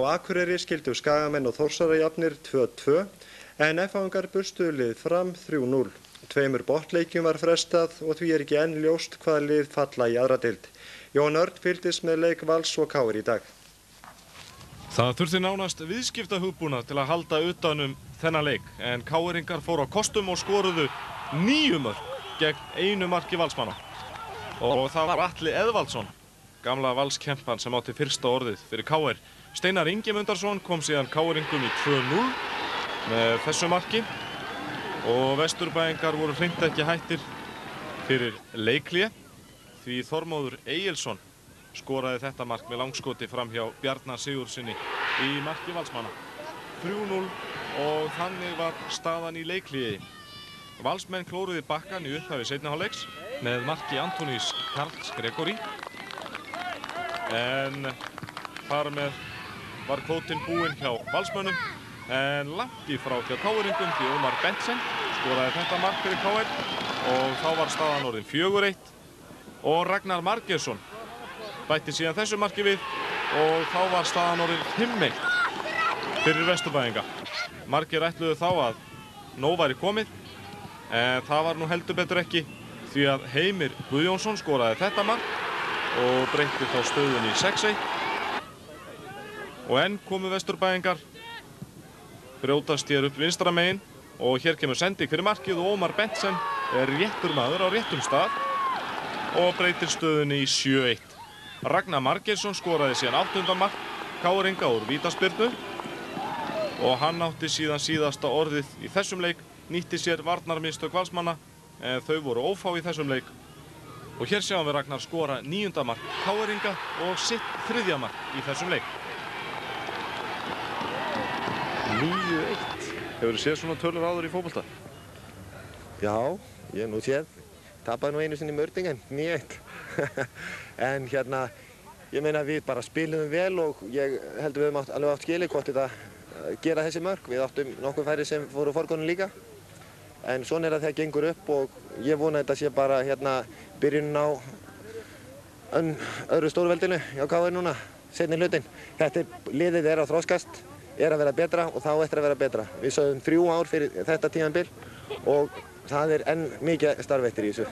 Á Akureyri skildu Skagamenn og Þórsarajafnir 2-2 en F-fangar burstuðu lið Fram 3-0. 2 botnleikjum var frestað og því ekki enn ljóst hvaða lið falla í aðra deild. Jón Örn fylgdist með leik Vals og KR í dag. Það þurfti nánast viðskiptahugbúnað til að halda utan þennan leik en KR-ingar fóru á kostum og skoruðu 9 mörk gegn 1 marki Valsmanna. Og það var Atli Eðvaldsson, gamla Valskempan sem átti fyrsta orðið fyrir KR. Steinar Ingimundarsson kom síðan KR-ingum í 2-0 með þessu marki og Vesturbæingar voru hreint ekki hættir fyrir leikhlé því Þormóður Egilsson skoraði þetta mark með langskoti fram hjá Bjarna Sigurðssyni í marki Valsmanna. 3-0 og þannig var staðan í leikhléi. Valsmenn klóruðu bakkann í upphafi seinni hálfleiks með marki Antonís Karls Gregory en þar með var kvótinn búinn hjá Valsmönnum en langt í frá hjá KR-ingum því Ómar Bentsen skoraði þetta mark fyrir KR og þá var staðan orðin 4-1 og Ragnar Margeirsson bætti síðan þessu marki við og þá var staðan orðin 5-1 fyrir Vesturbæinga. Margir ætluðu þá að nóg væri komið en það var nú heldur betur ekki því að Heimir Guðjónsson skoraði þetta mark og breytti þá stöðunni í 6-1 og enn komu Vesturbæingar brjótast hér upp vinstra megin og hér kemur sending fyrir markið og Ómar Bentsen er réttur maður á réttum stað og breytir stöðunni í 7-1. Ragnar Margeirsson skoraði síðan 8. mark KR-inga úr vítaspyrnu og hann átti síðan síðasta orðið í þessum leik, nýtti sér varnarmistök Valsmanna en þau voru ófá í þessum leik og hér sjáum við Ragnar skora 9. mark KR-inga og sitt 3. mark í þessum leik. 9-1. Hefur þú séð svona tölur áður í fótbolta? Já, ég hef nú séð. Tapaði nú einu sinni í Ördingen, 9-1. En hérna, ég meina við bara spilum vel og ég heldur við höfum alveg átt skilið hvort þetta gera þessi mörk. Við áttum nokkuð færi sem fóru forgónum líka. En svona er það gengur upp og ég vona að þetta sé bara hérna byrjunin á öðru stórveldinu hjá KR núna, seinni hlutinn. Liðið er að þroskast, er að vera betra og þá eftir að vera betra. Við sögðum 3 ár fyrir þetta tímabil og það er enn mikið starf eftir í þessu.